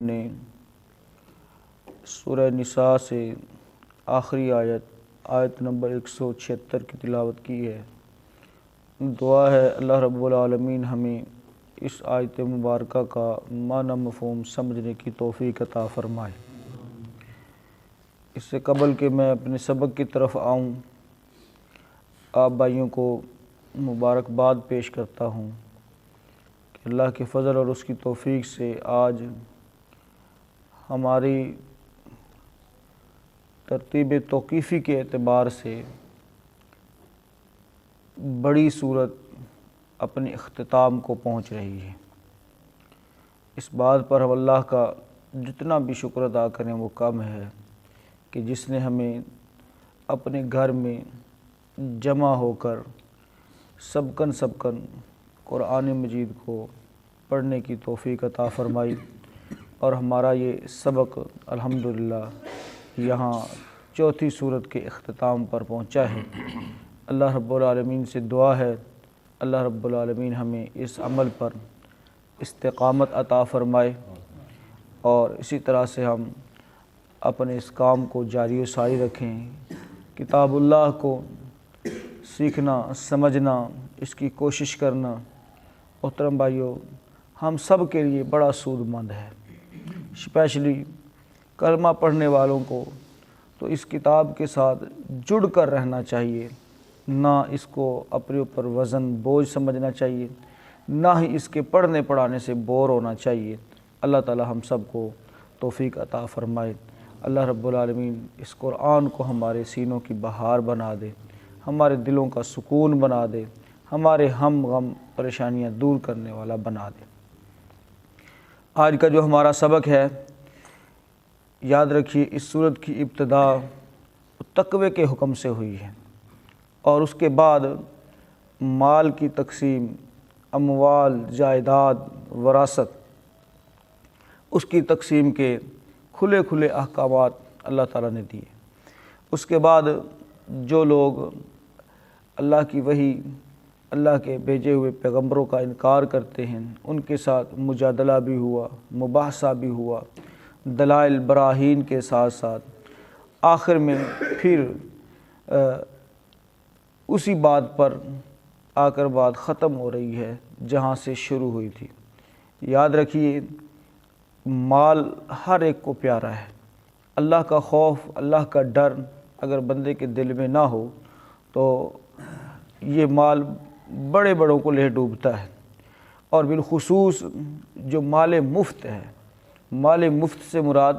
نے سورہ نساء سے آخری آیت نمبر 176 کی تلاوت کی ہے۔ دعا ہے اللہ رب العالمین ہمیں اس آیت مبارکہ کا معنی مفہوم سمجھنے کی توفیق عطا فرمائے۔ اس سے قبل کہ میں اپنے سبق کی طرف آؤں، آپ بھائیوں کو مبارکباد پیش کرتا ہوں کہ اللہ کے فضل اور اس کی توفیق سے آج ہماری ترتیب توقیفی کے اعتبار سے بڑی صورت اپنے اختتام کو پہنچ رہی ہے۔ اس بات پر ہم اللہ کا جتنا بھی شکر ادا کریں وہ کم ہے کہ جس نے ہمیں اپنے گھر میں جمع ہو کر سبکن قرآن مجید کو پڑھنے کی توفیق عطا فرمائی، اور ہمارا یہ سبق الحمدللہ یہاں چوتھی صورت کے اختتام پر پہنچا ہے۔ اللہ رب العالمین سے دعا ہے اللہ رب العالمین ہمیں اس عمل پر استقامت عطا فرمائے، اور اسی طرح سے ہم اپنے اس کام کو جاری و ساری رکھیں۔ کتاب اللہ کو سیکھنا، سمجھنا، اس کی کوشش کرنا محترم بھائیوں ہم سب کے لیے بڑا سود مند ہے۔ اسپیشلی کلمہ پڑھنے والوں کو تو اس کتاب کے ساتھ جڑ کر رہنا چاہیے، نہ اس کو اپنے اوپر وزن بوجھ سمجھنا چاہیے، نہ ہی اس کے پڑھنے پڑھانے سے بور ہونا چاہیے۔ اللہ تعالی ہم سب کو توفیق عطا فرمائے۔ اللہ رب العالمین اس قرآن کو ہمارے سینوں کی بہار بنا دے، ہمارے دلوں کا سکون بنا دے، ہمارے ہم غم پریشانیاں دور کرنے والا بنا دے۔ آج کا جو ہمارا سبق ہے، یاد رکھیے اس سورت کی ابتدا تقوی کے حکم سے ہوئی ہے، اور اس کے بعد مال کی تقسیم، اموال، جائیداد، وراثت، اس کی تقسیم کے کھلے احکامات اللہ تعالیٰ نے دیے۔ اس کے بعد جو لوگ اللہ کی وحی، اللہ کے بھیجے ہوئے پیغمبروں کا انکار کرتے ہیں، ان کے ساتھ مجادلہ بھی ہوا، مباحثہ بھی ہوا، دلائل براہین کے ساتھ ساتھ آخر میں پھر اسی بات پر آ کر بات ختم ہو رہی ہے جہاں سے شروع ہوئی تھی۔ یاد رکھیے مال ہر ایک کو پیارا ہے۔ اللہ کا خوف، اللہ کا ڈر اگر بندے کے دل میں نہ ہو تو یہ مال بڑے بڑوں کو لے ڈوبتا ہے، اور بالخصوص جو مال مفت ہے، مال مفت سے مراد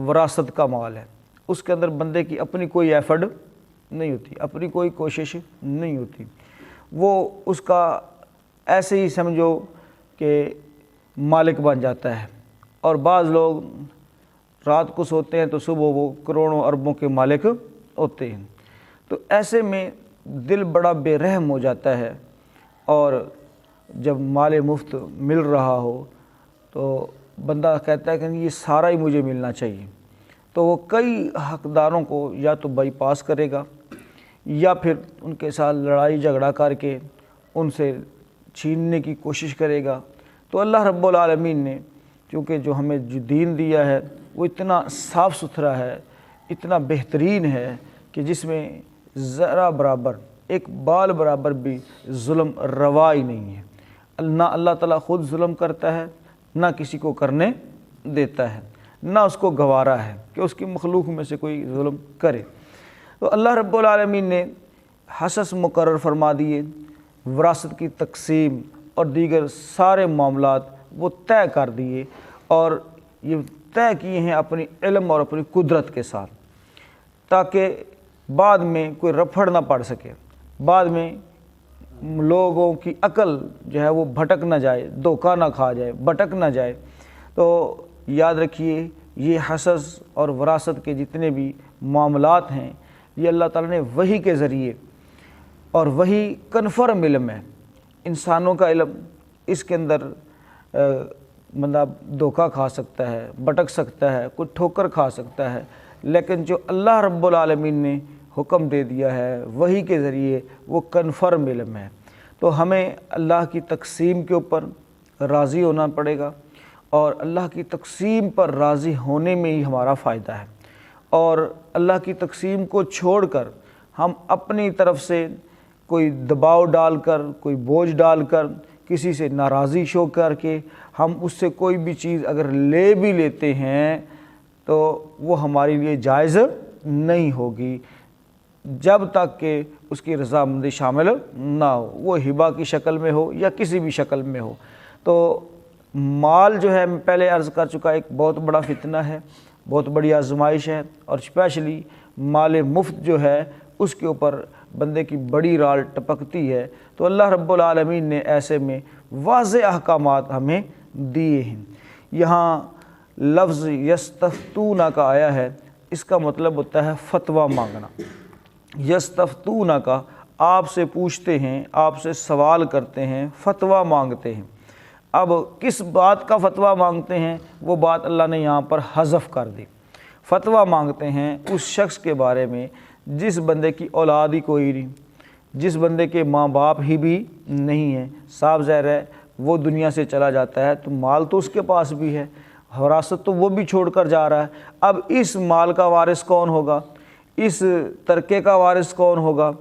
وراثت کا مال ہے، اس کے اندر بندے کی اپنی کوئی ایفرٹ نہیں ہوتی، اپنی کوئی کوشش نہیں ہوتی، وہ اس کا ایسے ہی سمجھو کہ مالک بن جاتا ہے۔ اور بعض لوگ رات کو سوتے ہیں تو صبح وہ کروڑوں اربوں کے مالک ہوتے ہیں، تو ایسے میں دل بڑا بے رحم ہو جاتا ہے، اور جب مال مفت مل رہا ہو تو بندہ کہتا ہے کہ یہ سارا ہی مجھے ملنا چاہیے، تو وہ کئی حقداروں کو یا تو بائی پاس کرے گا، یا پھر ان کے ساتھ لڑائی جھگڑا کر کے ان سے چھیننے کی کوشش کرے گا۔ تو اللہ رب العالمین نے کیونکہ جو ہمیں جو دین دیا ہے وہ اتنا صاف ستھرا ہے، اتنا بہترین ہے کہ جس میں ذرا برابر، ایک بال برابر بھی ظلم روا ہی نہیں ہے۔ نہ اللہ تعالیٰ خود ظلم کرتا ہے، نہ کسی کو کرنے دیتا ہے، نہ اس کو گوارا ہے کہ اس کی مخلوق میں سے کوئی ظلم کرے۔ تو اللہ رب العالمین نے حصص مقرر فرما دیے، وراثت کی تقسیم اور دیگر سارے معاملات وہ طے کر دیے، اور یہ طے کیے ہیں اپنی علم اور اپنی قدرت کے ساتھ، تاکہ بعد میں کوئی رفڑ نہ پڑ سکے، بعد میں لوگوں کی عقل جو ہے وہ بھٹک نہ جائے، دھوکہ نہ کھا جائے، بھٹک نہ جائے۔ تو یاد رکھیے یہ حصص اور وراثت کے جتنے بھی معاملات ہیں یہ اللہ تعالیٰ نے وحی کے ذریعے، اور وحی کنفرم علم ہے، انسانوں کا علم اس کے اندر بندہ دھوکہ کھا سکتا ہے، بھٹک سکتا ہے، کوئی ٹھوکر کھا سکتا ہے، لیکن جو اللہ رب العالمین نے حکم دے دیا ہے وحی کے ذریعے وہ کنفرم علم ہے۔ تو ہمیں اللہ کی تقسیم کے اوپر راضی ہونا پڑے گا، اور اللہ کی تقسیم پر راضی ہونے میں ہی ہمارا فائدہ ہے، اور اللہ کی تقسیم کو چھوڑ کر ہم اپنی طرف سے کوئی دباؤ ڈال کر، کوئی بوجھ ڈال کر، کسی سے ناراضی شو کر کے ہم اس سے کوئی بھی چیز اگر لے بھی لیتے ہیں تو وہ ہمارے لیے جائز نہیں ہوگی جب تک کہ اس کی رضامندی شامل نہ ہو، وہ ہبہ کی شکل میں ہو یا کسی بھی شکل میں ہو۔ تو مال جو ہے میں پہلے عرض کر چکا ایک بہت بڑا فتنہ ہے، بہت بڑی آزمائش ہے، اور اسپیشلی مال مفت جو ہے اس کے اوپر بندے کی بڑی رال ٹپکتی ہے۔ تو اللہ رب العالمین نے ایسے میں واضح احکامات ہمیں دیے ہیں۔ یہاں لفظ یستفتون کا آیا ہے، اس کا مطلب ہوتا ہے فتویٰ مانگنا۔ یستفتون کا آپ سے پوچھتے ہیں، آپ سے سوال کرتے ہیں، فتویٰ مانگتے ہیں۔ اب کس بات کا فتویٰ مانگتے ہیں وہ بات اللہ نے یہاں پر حذف کر دی۔ فتویٰ مانگتے ہیں اس شخص کے بارے میں جس بندے کی اولاد ہی کوئی نہیں، جس بندے کے ماں باپ ہی بھی نہیں ہیں، صاف ظاہر ہے وہ دنیا سے چلا جاتا ہے تو مال تو اس کے پاس بھی ہے، وراثت تو وہ بھی چھوڑ کر جا رہا ہے۔ اب اس مال کا وارث کون ہوگا، اس ترکے کا وارث کون ہوگا،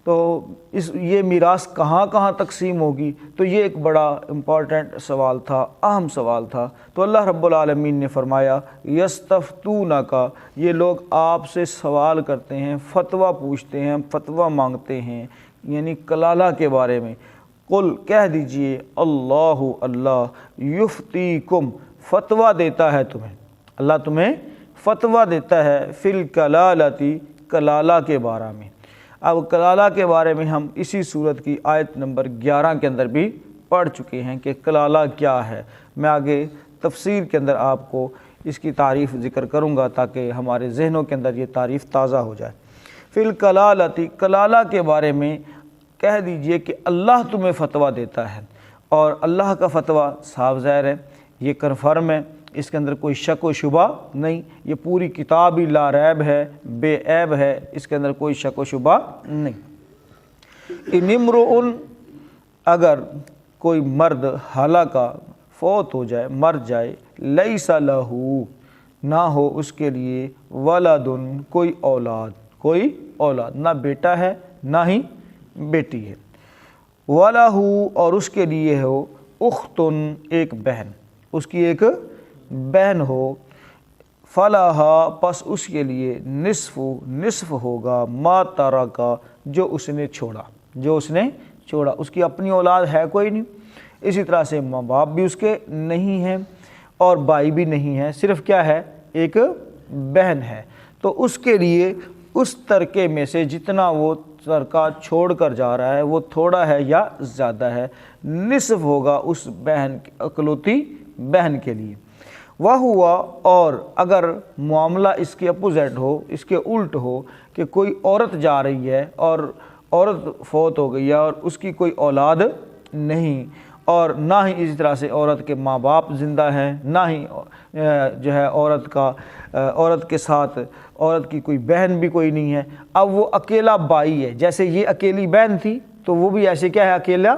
تو یہ میراث کہاں کہاں تقسیم ہوگی، تو یہ ایک بڑا امپورٹنٹ سوال تھا، اہم سوال تھا۔ تو اللہ رب العالمین نے فرمایا یستفتونک، یہ لوگ آپ سے سوال کرتے ہیں، فتویٰ پوچھتے ہیں، فتویٰ مانگتے ہیں، یعنی کلالہ کے بارے میں۔ قل کہہ دیجئے اللہ یفتیکم، فتویٰ دیتا ہے تمہیں، اللہ تمہیں فتویٰ دیتا ہے فی الکلالتی، کلالہ کے بارے میں۔ اب کلالہ کے بارے میں ہم اسی سورت کی آیت نمبر 11 کے اندر بھی پڑھ چکے ہیں کہ کلالہ کیا ہے۔ میں آگے تفسیر کے اندر آپ کو اس کی تعریف ذکر کروں گا تاکہ ہمارے ذہنوں کے اندر یہ تعریف تازہ ہو جائے۔ فی الکلالتی، کلالہ کے بارے میں کہہ دیجئے کہ اللہ تمہیں فتویٰ دیتا ہے، اور اللہ کا فتویٰ صاف ظاہر ہے، یہ کنفرم ہے، اس کے اندر کوئی شک و شبہ نہیں، یہ پوری کتاب ہی لا ریب ہے، بے عیب ہے، اس کے اندر کوئی شک و شبہ نہیں۔ ان امرؤ، اگر کوئی مرد ہلاکا، فوت ہو جائے، مر جائے، لیس لہ، نہ ہو اس کے لیے، ولد، کوئی اولاد، نہ بیٹا ہے نہ ہی بیٹی ہے، وَلَهُ، اور اس کے لیے ہو، اختن، ایک بہن، اس کی ایک بہن ہو، فَلَهَا، پس اس کے لیے، نصف ہوگا، ما ترکا، جو اس نے چھوڑا، اس کی اپنی اولاد ہے کوئی نہیں، اسی طرح سے ماں باپ بھی اس کے نہیں ہیں اور بھائی بھی نہیں ہے، صرف کیا ہے، ایک بہن ہے، تو اس کے لیے اس ترکے میں سے جتنا وہ ترکہ چھوڑ کر جا رہا ہے وہ تھوڑا ہے یا زیادہ ہے، نصف ہوگا اس بہن، اکلوتی بہن کے لیے۔ وَهُوَ، اور اگر معاملہ اس کے اپوزٹ ہو، اس کے الٹ ہو کہ کوئی عورت جا رہی ہے اور عورت فوت ہو گئی ہے اور اس کی کوئی اولاد نہیں، اور نہ ہی اسی طرح سے عورت کے ماں باپ زندہ ہیں، نہ ہی جو ہے عورت کے ساتھ عورت کی کوئی بہن بھی کوئی نہیں ہے، اب وہ اکیلا بھائی ہے، جیسے یہ اکیلی بہن تھی تو وہ بھی ایسے کیا ہے، اکیلا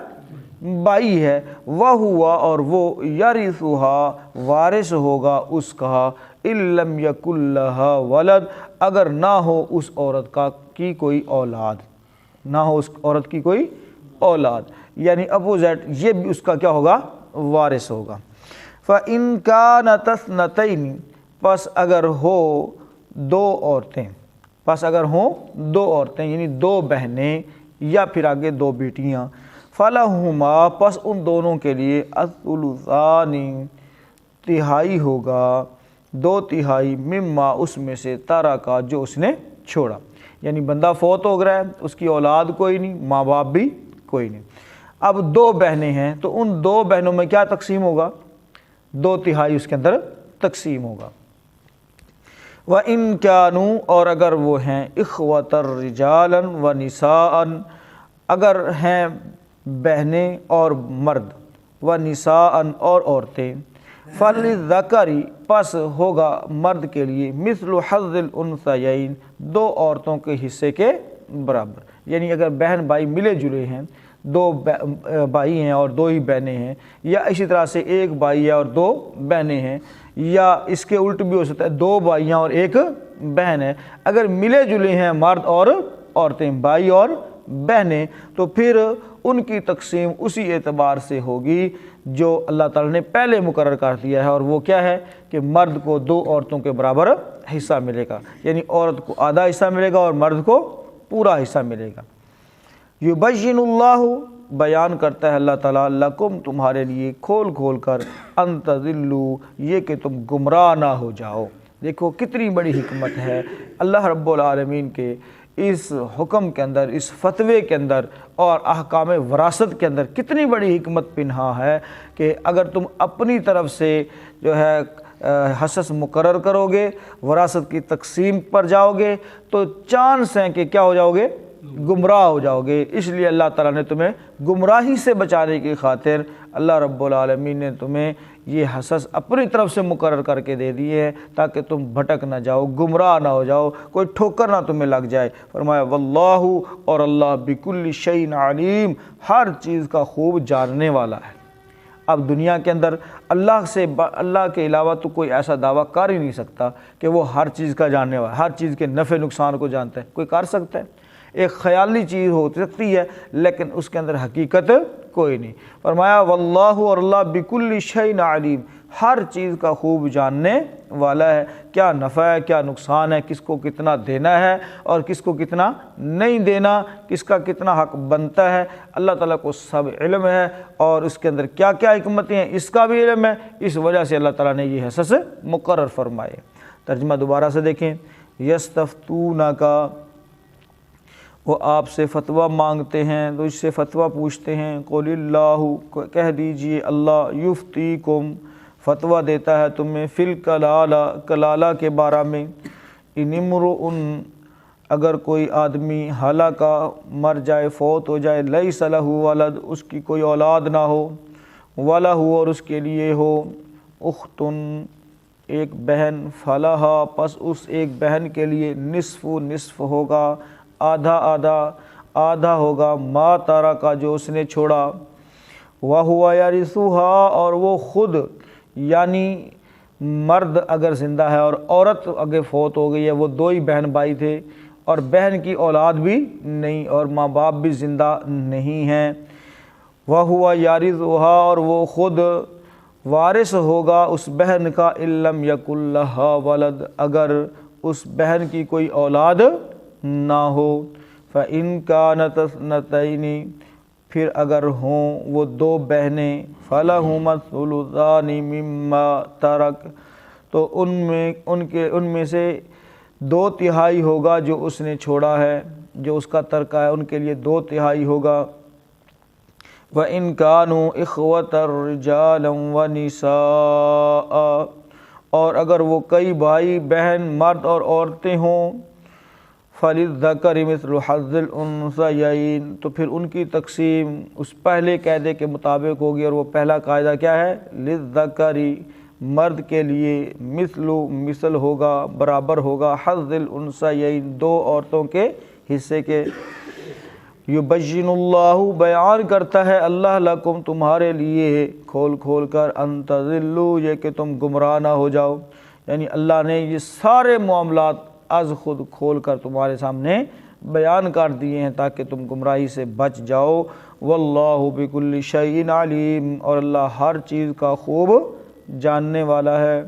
بھائی ہے۔ وَهُوَ، اور وہ، یرثها، وارث ہوگا اس کا، ان لم یکن لها ولد، اگر نہ ہو اس عورت کی کوئی اولاد، نہ ہو اس عورت کی کوئی اولاد، یعنی اپوزٹ، یہ بھی اس کا کیا ہوگا، وارث ہوگا۔ فَإِن كَانَتْ اثْنَتَيْنِ، پس اگر ہو دو عورتیں، یعنی دو بہنیں یا پھر آگے دو بیٹیاں، فَلَهُمَا، پس ان دونوں کے لیے، الثُّلُثَانِ، تہائی ہوگا، 2/3 مما، اس میں سے، ترکا، جو اس نے چھوڑا، یعنی بندہ فوت ہو گیا ہے، اس کی اولاد کوئی نہیں، ماں باپ بھی کوئی نہیں، اب 2 بہنیں ہیں تو ان 2 بہنوں میں کیا تقسیم ہوگا، 2/3 اس کے اندر تقسیم ہوگا۔ وَإِن كَانُوا، اور اگر وہ ہیں، إِخْوَةً رِجَالًا وَنِسَاءً، اگر ہیں بہنیں اور مرد، وَنِسَاءً، اور عورتیں، فَلِلذَّكَرِ، پس ہوگا مرد کے لیے، مِثْلُ حَظِّ الْأُنْثَيَيْنِ، 2 عورتوں کے حصے کے برابر، یعنی اگر بہن بھائی ملے جلے ہیں دو بھائی ہیں اور دو ہی بہنیں ہیں، یا اسی طرح سے ایک بھائی ہے اور دو بہنیں ہیں، یا اس کے الٹ بھی ہو سکتا ہے دو بھائیاں اور ایک بہن ہے، اگر ملے جلے ہیں مرد اور عورتیں، بھائی اور بہنیں، تو پھر ان کی تقسیم اسی اعتبار سے ہوگی جو اللہ تعالیٰ نے پہلے مقرر کر دیا ہے، اور وہ کیا ہے کہ مرد کو دو عورتوں کے برابر حصہ ملے گا، یعنی عورت کو آدھا حصہ ملے گا اور مرد کو پورا حصہ ملے گا۔ یبین اللہ، بیان کرتا ہے اللہ تعالیٰ، لکم تمہارے لیے کھول کھول کر، ان تضلوا، یہ کہ تم گمراہ نہ ہو جاؤ۔ دیکھو کتنی بڑی حکمت ہے اللہ رب العالمین کے اس حکم کے اندر، اس فتوے کے اندر اور احکام وراثت کے اندر کتنی بڑی حکمت پنہا ہے کہ اگر تم اپنی طرف سے جو ہے حصص مقرر کرو گے، وراثت کی تقسیم پر جاؤ گے، تو چانس ہیں کہ کیا ہو جاؤ گے، گمراہ ہو جاؤ گے۔ اس لیے اللہ تعالیٰ نے تمہیں گمراہی سے بچانے کی خاطر اللہ رب العالمین نے تمہیں یہ حصص اپنی طرف سے مقرر کر کے دے دیے ہیں تاکہ تم بھٹک نہ جاؤ، گمراہ نہ ہو جاؤ، کوئی ٹھوکر نہ تمہیں لگ جائے۔ فرمایا واللہ، اور اللہ بکل شیء علیم، ہر چیز کا خوب جاننے والا ہے۔ اب دنیا کے اندر اللہ کے علاوہ تو کوئی ایسا دعویٰ کر ہی نہیں سکتا کہ وہ ہر چیز کا جاننے والا، ہر چیز کے نفع نقصان کو جانتا ہے۔ کوئی کر سکتا ہے؟ ایک خیالی چیز ہو سکتی ہے لیکن اس کے اندر حقیقت کوئی نہیں۔ فرمایا واللہ، اور اللہ بکل شیء علیم، ہر چیز کا خوب جاننے والا ہے، کیا نفع ہے کیا نقصان ہے، کس کو کتنا دینا ہے اور کس کو کتنا نہیں دینا، کس کا کتنا حق بنتا ہے، اللہ تعالیٰ کو سب علم ہے، اور اس کے اندر کیا کیا حکمتیں ہیں اس کا بھی علم ہے۔ اس وجہ سے اللہ تعالیٰ نے یہ حصص مقرر فرمائے۔ ترجمہ دوبارہ سے دیکھیں، یستفتونک، وہ آپ سے فتویٰ مانگتے ہیں، تو اس سے فتویٰ پوچھتے ہیں، قل اللہ، کہہ دیجئے اللہ، یفتیکم، فتویٰ دیتا ہے تمہیں، فی الکلالہ، کلالہ کے بارے میں، ان امرؤ، اگر کوئی آدمی ہلاکا، مر جائے، فوت ہو جائے، لیس لہ ولد، اس کی کوئی اولاد نہ ہو، ولہ، اور اس کے لیے ہو، اخت، ایک بہن، فلہا، پس اس ایک بہن کے لیے، نصف ہوگا، آدھا ہوگا، ما ترک، جو اس نے چھوڑا، وہو یرثھا، اور وہ خود، یعنی مرد اگر زندہ ہے اور عورت اگر فوت ہو گئی ہے، وہ دو ہی بہن بھائی تھے اور بہن کی اولاد بھی نہیں اور ماں باپ بھی زندہ نہیں ہیں، وہو یرثھا، اور وہ خود وارث ہوگا اس بہن کا، ان لم یکن لہا ولد، اگر اس بہن کی کوئی اولاد نہ ہو، فَإِن كَانَتْ اثْنَتَيْنِ، پھر اگر ہوں وہ دو بہنیں، فَلَهُمَا الثُّلُثَانِ مِمَّا تَرَكَ، تو ان میں سے 2/3 ہوگا جو اس نے چھوڑا ہے، جو اس کا ترکہ ہے، ان کے لیے 2/3 ہوگا۔ وَإِن كَانُوا إِخْوَةً رِجَالًا وَنِسَاءً، اور اگر وہ کئی بھائی بہن مرد اور عورتیں ہوں، فَلِلذَّكَرِ مِثْلُ حَظِّ الْأُنثَيَيْنِ، تو پھر ان کی تقسیم اس پہلے قاعدے کے مطابق ہوگی، اور وہ پہلا قاعدہ کیا ہے، لِلذَّكَرِ، مرد کے لیے، مثل ہوگا، برابر ہوگا، حظ الانثیین، 2 عورتوں کے حصے کے۔ یبین اللہ، بیان کرتا ہے اللہ، لکم، تمہارے لیے، کھول کھول کر، ان تضلوا، یہ کہ تم گمراہ نہ ہو جاؤ، یعنی اللہ نے یہ سارے معاملات از خود کھول کر تمہارے سامنے بیان کر دیے ہیں تاکہ تم گمراہی سے بچ جاؤ۔ واللہ بکل شیء علیم، اور اللہ ہر چیز کا خوب جاننے والا ہے۔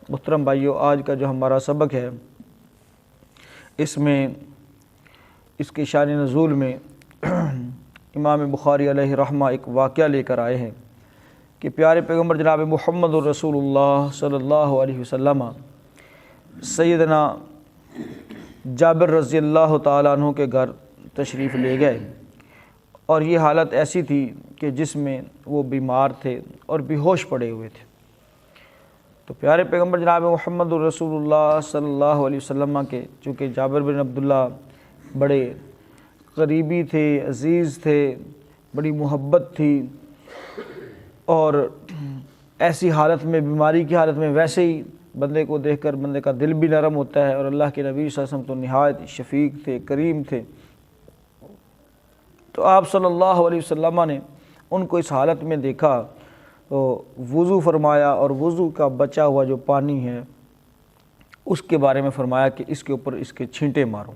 محترم بھائیو، آج کا جو ہمارا سبق ہے، اس میں اس کی شان نزول میں امام بخاری علیہ رحمہ ایک واقعہ لے کر آئے ہیں کہ پیارے پیغمبر جناب محمد رسول اللہ صلی اللہ علیہ وسلم سیدنا جابر رضی اللہ تعالیٰ عنہ کے گھر تشریف لے گئے، اور یہ حالت ایسی تھی کہ جس میں وہ بیمار تھے اور بے ہوش پڑے ہوئے تھے۔ تو پیارے پیغمبر جناب محمد رسول اللہ صلی اللہ علیہ وسلم کے، چونکہ جابر بن عبداللہ بڑے قریبی تھے، عزیز تھے، بڑی محبت تھی، اور ایسی حالت میں، بیماری کی حالت میں، ویسے ہی بندے کو دیکھ کر بندے کا دل بھی نرم ہوتا ہے، اور اللہ کے نبی صلی اللہ علیہ وسلم تو نہایت شفیق تھے، کریم تھے۔ تو آپ صلی اللہ علیہ وسلم نے ان کو اس حالت میں دیکھا تو وضو فرمایا، اور وضو کا بچا ہوا جو پانی ہے اس کے بارے میں فرمایا کہ اس کے اوپر اس کے چھینٹے مارو۔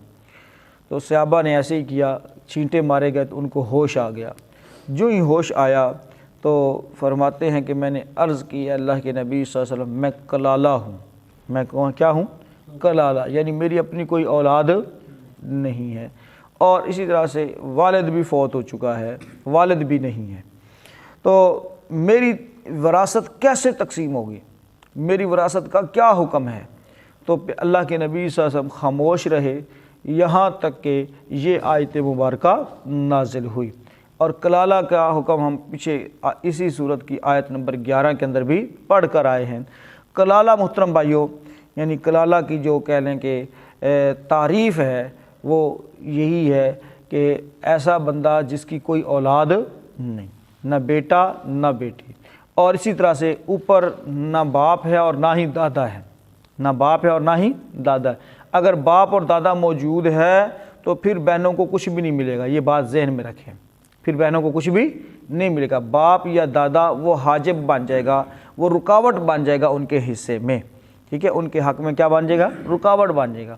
تو صحابہ نے ایسے ہی کیا، چھینٹے مارے گئے تو ان کو ہوش آ گیا۔ جو ہی ہوش آیا تو فرماتے ہیں کہ میں نے عرض کی اللہ کے نبی صلی اللہ علیہ وسلم میں کلالہ ہوں، میں کیا ہوں؟ کلالہ، یعنی میری اپنی کوئی اولاد نہیں ہے، اور اسی طرح سے والد بھی فوت ہو چکا ہے، والد بھی نہیں ہے، تو میری وراثت کیسے تقسیم ہوگی؟ میری وراثت کا کیا حکم ہے؟ تو اللہ کے نبی صلی اللہ علیہ وسلم خاموش رہے یہاں تک کہ یہ آیت مبارکہ نازل ہوئی۔ اور کلالہ کا حکم ہم پیچھے اسی صورت کی آیت نمبر 11 کے اندر بھی پڑھ کر آئے ہیں۔ کلالہ محترم بھائیوں، یعنی کلالہ کی جو کہہ لیں کہ تعریف ہے وہ یہی ہے کہ ایسا بندہ جس کی کوئی اولاد نہیں، نہ بیٹا نہ بیٹی، اور اسی طرح سے اوپر نہ باپ ہے اور نہ ہی دادا ہے، نہ باپ ہے اور نہ ہی دادا ہے۔ اگر باپ اور دادا موجود ہے تو پھر بہنوں کو کچھ بھی نہیں ملے گا، یہ بات ذہن میں رکھیں، پھر بہنوں کو کچھ بھی نہیں ملے گا۔ باپ یا دادا وہ حاجب بن جائے گا، وہ رکاوٹ بن جائے گا ان کے حصے میں، ٹھیک ہے، ان کے حق میں کیا بن جائے گا؟ رکاوٹ بن جائے گا،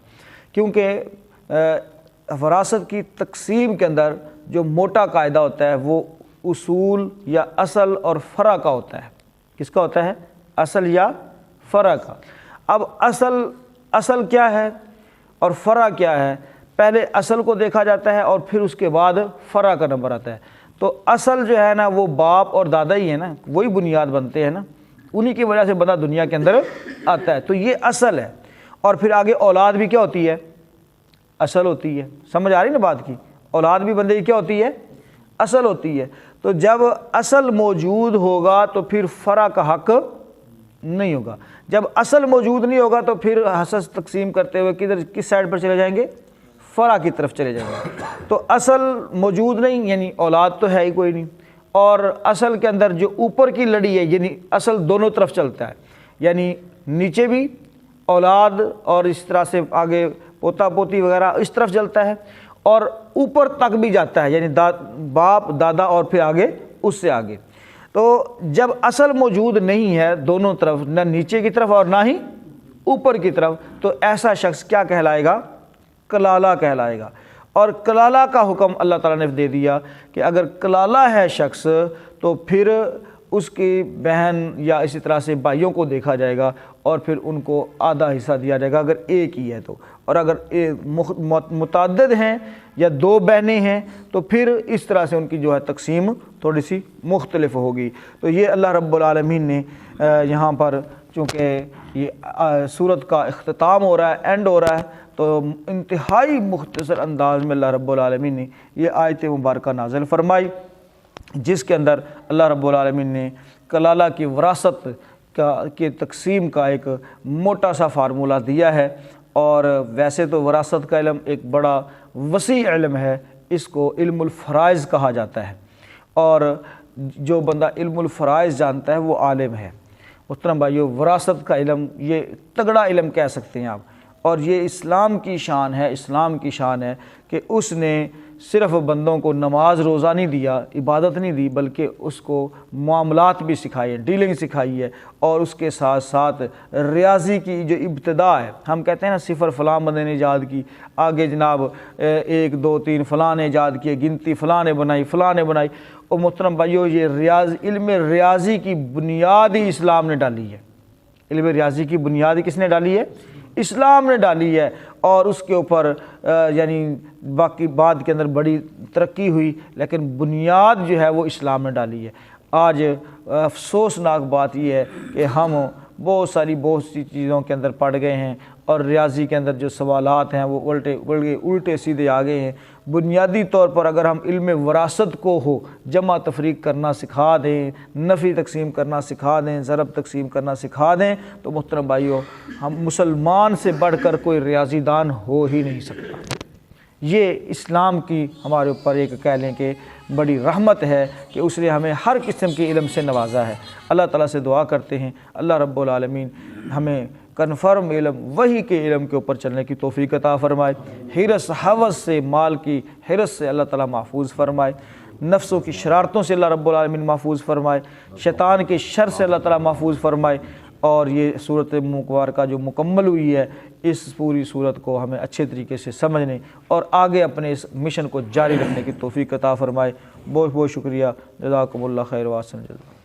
کیونکہ وراثت کی تقسیم کے اندر جو موٹا قاعدہ ہوتا ہے وہ اصول یا اصل اور فرع کا ہوتا ہے۔ کس کا ہوتا ہے؟ اصل یا فرع کا۔ اب اصل کیا ہے اور فرع کیا ہے؟ پہلے اصل کو دیکھا جاتا ہے اور پھر اس کے بعد فرع کا نمبر آتا ہے۔ تو اصل جو ہے نا وہ باپ اور دادا ہی ہے نا، وہی بنیاد بنتے ہیں نا، انہی کی وجہ سے بندہ دنیا کے اندر آتا ہے، تو یہ اصل ہے۔ اور پھر آگے اولاد بھی کیا ہوتی ہے؟ اصل ہوتی ہے۔ سمجھ آ رہی نا بات کی؟ اولاد بھی بندے کی کیا ہوتی ہے؟ اصل ہوتی ہے۔ تو جب اصل موجود ہوگا تو پھر فرع کا حق نہیں ہوگا۔ جب اصل موجود نہیں ہوگا تو پھر حصص تقسیم کرتے ہوئے کس سائڈ پر چلے جائیں گے؟ فرع کی طرف چلے جائیں گے۔ تو اصل موجود نہیں، یعنی اولاد تو ہے ہی کوئی نہیں، اور اصل کے اندر جو اوپر کی لڑی ہے، یعنی اصل دونوں طرف چلتا ہے، یعنی نیچے بھی اولاد اور اس طرح سے آگے پوتا پوتی وغیرہ اس طرف چلتا ہے، اور اوپر تک بھی جاتا ہے، یعنی باپ دادا اور پھر آگے اس سے آگے۔ تو جب اصل موجود نہیں ہے دونوں طرف، نہ نیچے کی طرف اور نہ ہی اوپر کی طرف، تو ایسا شخص کیا کہلائے گا؟ کلالہ کہلائے گا۔ اور کلالہ کا حکم اللہ تعالیٰ نے دے دیا کہ اگر کلالہ ہے شخص تو پھر اس کی بہن یا اسی طرح سے بھائیوں کو دیکھا جائے گا، اور پھر ان کو آدھا حصہ دیا جائے گا اگر ایک ہی ہے تو، اور اگر متعدد ہیں یا دو بہنیں ہیں تو پھر اس طرح سے ان کی جو ہے تقسیم تھوڑی سی مختلف ہوگی۔ تو یہ اللہ رب العالمین نے یہاں پر چونکہ یہ سورت کا اختتام ہو رہا ہے، اینڈ ہو رہا ہے، تو انتہائی مختصر انداز میں اللہ رب العالمین نے یہ آیت مبارکہ نازل فرمائی، جس کے اندر اللہ رب العالمین نے کلالہ کی وراثت کی تقسیم کا ایک موٹا سا فارمولہ دیا ہے۔ اور ویسے تو وراثت کا علم ایک بڑا وسیع علم ہے، اس کو علم الفرائض کہا جاتا ہے، اور جو بندہ علم الفرائض جانتا ہے وہ عالم ہے۔ محترم بھائیو، وراثت کا علم یہ تگڑا علم کہہ سکتے ہیں آپ، اور یہ اسلام کی شان ہے، اسلام کی شان ہے کہ اس نے صرف بندوں کو نماز روزہ نہیں دیا، عبادت نہیں دی، بلکہ اس کو معاملات بھی سکھائے، ڈیلنگ سکھائی ہے، اور اس کے ساتھ ساتھ ریاضی کی جو ابتدا ہے، ہم کہتے ہیں نا صفر فلاں بندے نے ایجاد کی، آگے جناب 1 2 3 فلاں نے ایجاد کیے، گنتی فلاں نے بنائی، فلاں نے بنائی۔ اور محترم بھائیو، یہ علم ریاضی کی بنیاد ہی اسلام نے ڈالی ہے۔ علم ریاضی کی بنیاد کس نے ڈالی ہے؟ اسلام نے ڈالی ہے، اور اس کے اوپر یعنی باقی بعد کے اندر بڑی ترقی ہوئی، لیکن بنیاد جو ہے وہ اسلام نے ڈالی ہے۔ آج افسوسناک بات یہ ہے کہ ہم بہت سی چیزوں کے اندر پڑ گئے ہیں، اور ریاضی کے اندر جو سوالات ہیں وہ الٹے سیدھے آ گئے ہیں۔ بنیادی طور پر اگر ہم علم وراثت کو ہو جمع تفریق کرنا سکھا دیں، نفی تقسیم کرنا سکھا دیں، ضرب تقسیم کرنا سکھا دیں، تو محترم بھائیو، ہم مسلمان سے بڑھ کر کوئی ریاضی دان ہو ہی نہیں سکتا۔ یہ اسلام کی ہمارے اوپر ایک کہہ لیں کہ بڑی رحمت ہے کہ اس نے ہمیں ہر قسم کے علم سے نوازا ہے۔ اللہ تعالیٰ سے دعا کرتے ہیں اللہ رب العالمین ہمیں کنفرم علم، وحی کے علم کے اوپر چلنے کی توفیق عطا فرمائے، حرص ہوس سے، مال کی حرص سے اللہ تعالیٰ محفوظ فرمائے، نفسوں کی شرارتوں سے اللہ رب العالمین محفوظ فرمائے، شیطان کے شر سے اللہ تعالیٰ محفوظ فرمائے، اور یہ صورت مبارکہ جو مکمل ہوئی ہے اس پوری صورت کو ہمیں اچھے طریقے سے سمجھنے اور آگے اپنے اس مشن کو جاری رکھنے کی توفیق عطا فرمائے۔ بہت بہت شکریہ، جزاکم اللہ خیر واسن جزاک۔